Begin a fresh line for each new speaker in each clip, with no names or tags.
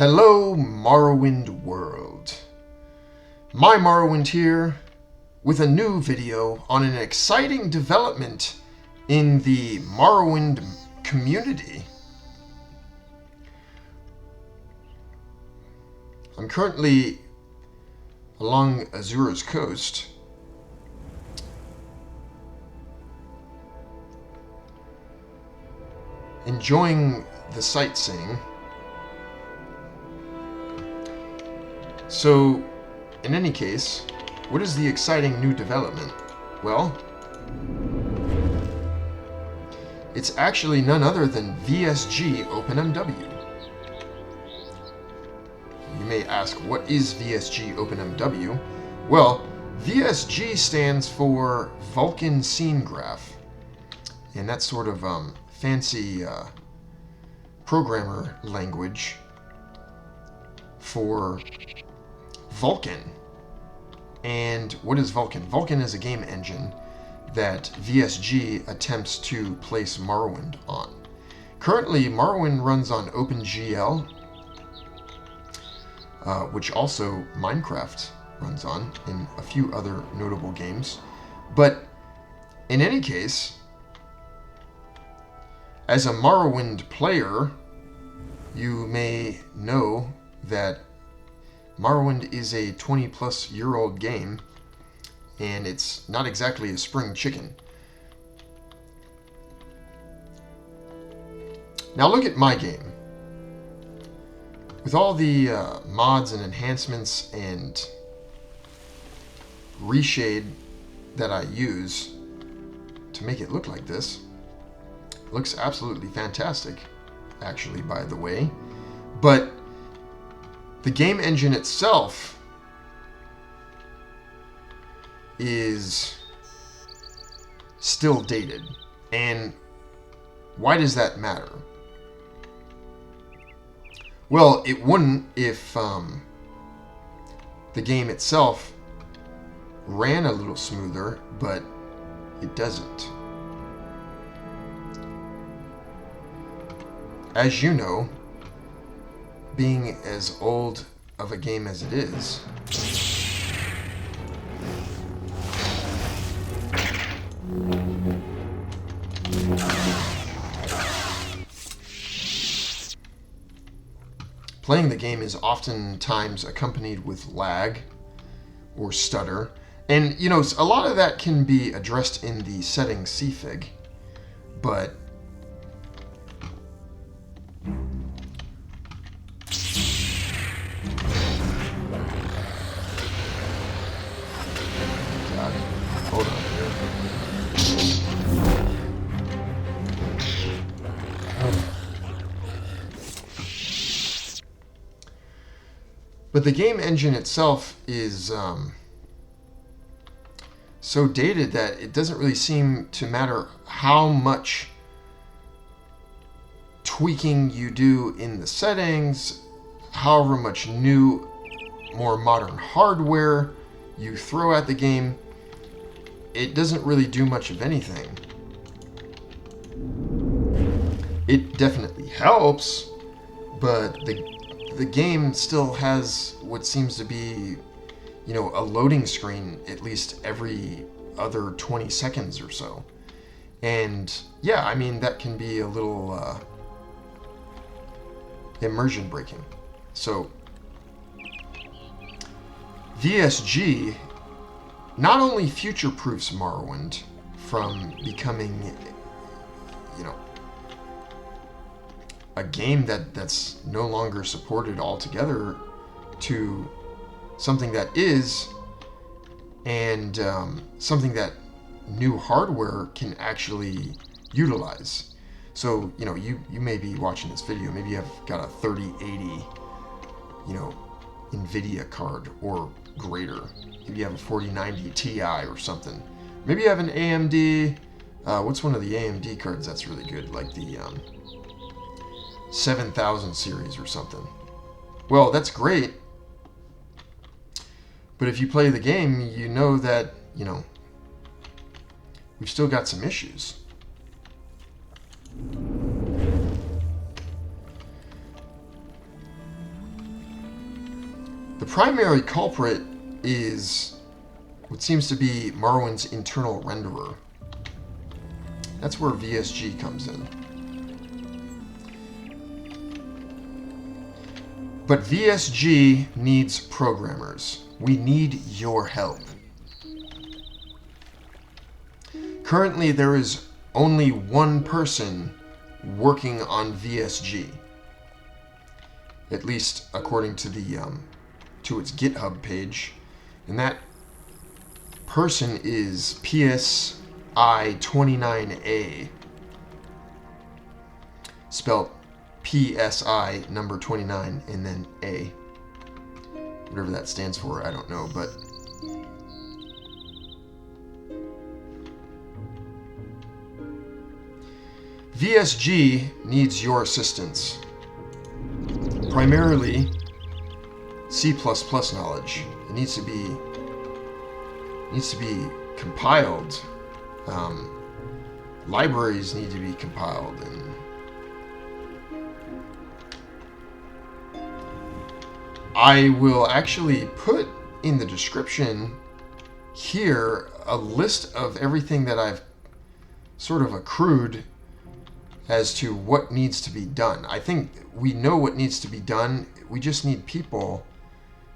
Hello, Morrowind world. My Morrowind here with a new video on an exciting development in the Morrowind community. I'm currently along Azura's coast, enjoying the sightseeing. So, in any case, what is the exciting new development? Well, it's actually none other than Vsgopenmw. You may ask, what is Vsgopenmw? Well, VSG stands for vulkanscenegraph, and that's sort of fancy programmer language for Vulkan. And what is Vulkan? Vulkan is a game engine that VSG attempts to place Morrowind on. Currently, Morrowind runs on OpenGL, which also Minecraft runs on, in a few other notable games. But in any case, as a Morrowind player, you may know that Morrowind is a 20-plus-year-old game, and it's not exactly a spring chicken. Now look at my game. With all the mods and enhancements and reshade that I use to make it look like this, it looks absolutely fantastic, actually, by the way. But the game engine itself is still dated. And why does that matter? Well, it wouldn't if the game itself ran a little smoother, but it doesn't. As you know, being as old of a game as it is, playing the game is oftentimes accompanied with lag or stutter. And, you know, a lot of that can be addressed in the settings config, but hold on here. But the game engine itself is so dated that it doesn't really seem to matter how much tweaking you do in the settings, however much new, more modern hardware you throw at the game. It doesn't really do much of anything. It definitely helps, but the game still has what seems to be, you know, a loading screen at least every other 20 seconds or so. And yeah, I mean, that can be a little immersion breaking. So VSG not only future-proofs Morrowind from becoming, you know, a game that's no longer supported altogether to something that is, and something that new hardware can actually utilize. So, you know, you may be watching this video, maybe you've got a 3080, you know, NVIDIA card or greater. Maybe you have a 4090 Ti or something. Maybe you have an AMD, what's one of the AMD cards that's really good, like the 7000 series or something. Well, that's great, but if you play the game, you know that, you know, we've still got some issues. The primary culprit is what seems to be Morrowind's internal renderer. That's where VSG comes in. But VSG needs programmers. We need your help. Currently, there is only one person working on VSG. At least according to the to its GitHub page. And that person is PSI29A. Spelled PSI number 29 and then A. Whatever that stands for, I don't know, but VSG needs your assistance. Primarily C++ knowledge. It needs to be compiled. Libraries need to be compiled, and I will actually put in the description here a list of everything that I've sort of accrued as to what needs to be done. I think we know what needs to be done. We just need people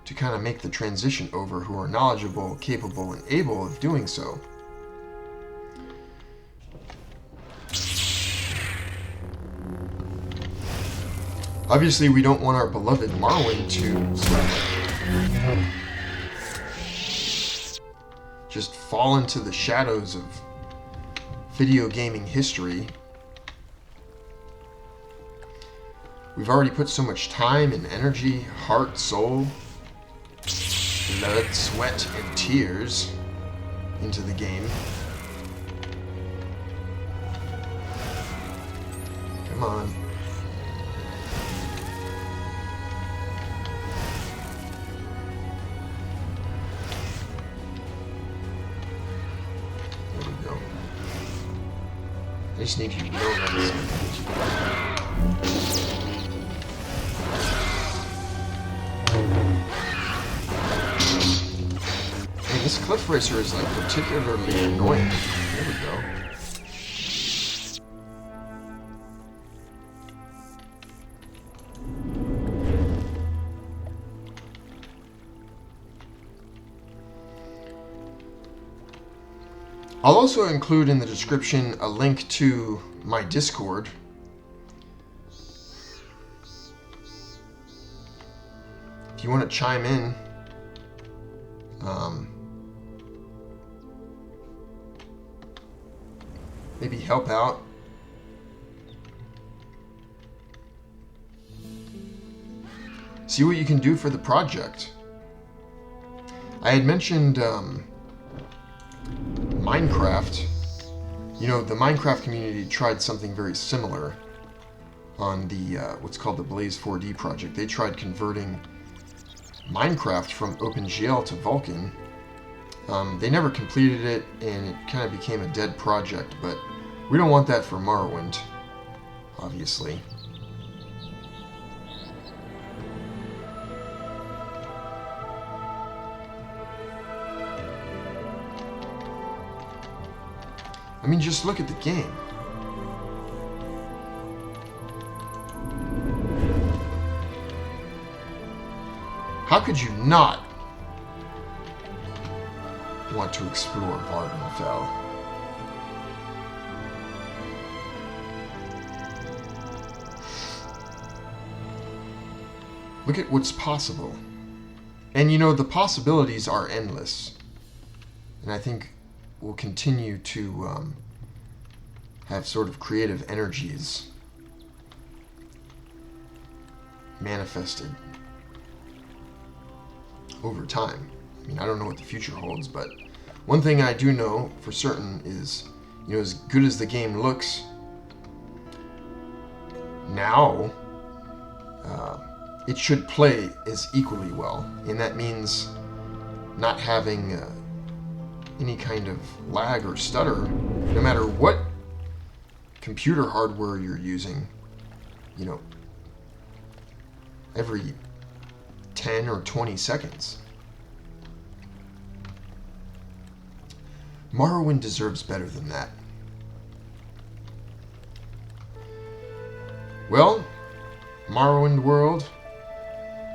to kind of make the transition over who are knowledgeable, capable, and able of doing so. Obviously, we don't want our beloved Morrowind to sort of just fall into the shadows of video gaming history. We've already put so much time and energy, heart, soul, blood, sweat, and tears into the game. Come on. There we go. I just need you to know that. This cliff racer is like particularly annoying. There we go. I'll also include in the description a link to my Discord. If you want to chime in, maybe help out. See what you can do for the project. I had mentioned Minecraft. You know, the Minecraft community tried something very similar on the what's called the Blaze 4D project. They tried converting Minecraft from OpenGL to Vulkan. They never completed it, and it kind of became a dead project, but we don't want that for Morrowind, obviously. I mean, just look at the game. How could you not want to explore Vulkan? Look at what's possible. And you know, the possibilities are endless. And I think we'll continue to have sort of creative energies manifested over time. I mean, I don't know what the future holds, but one thing I do know for certain is, you know, as good as the game looks now, it should play as equally well, and that means not having any kind of lag or stutter, no matter what computer hardware you're using. You know, every 10 or 20 seconds. Morrowind deserves better than that. Well, Morrowind world,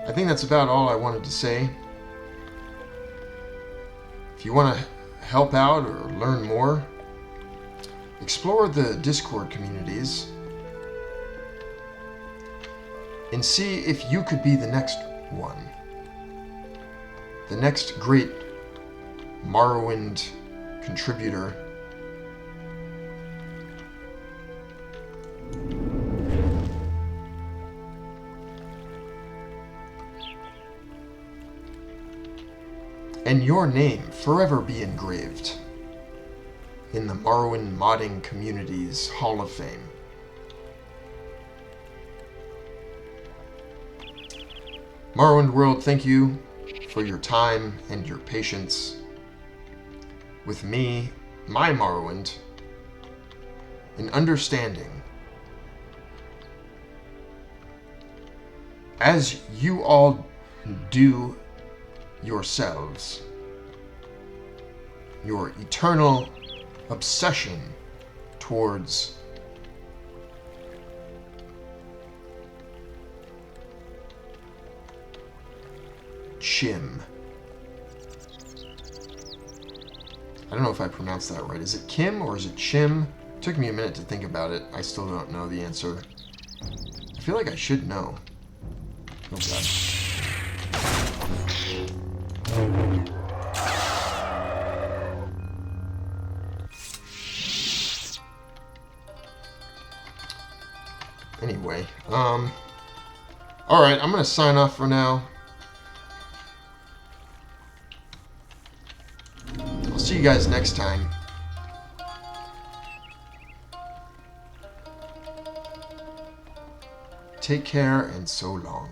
I think that's about all I wanted to say. If you want to help out or learn more, explore the Discord communities and see if you could be the next one. The next great Morrowind contributor. And your name forever be engraved in the Morrowind modding community's Hall of Fame. Morrowind world, thank you for your time and your patience with me, my Morrowind, in understanding as you all do yourselves your eternal obsession towards Chim. I don't know if I pronounced that right. Is it Kim or is it Chim? It took me a minute to think about it. I still don't know the answer. I feel like I should know. Oh god. Anyway, alright, I'm gonna sign off for now. I'll see you guys next time. Take care and so long.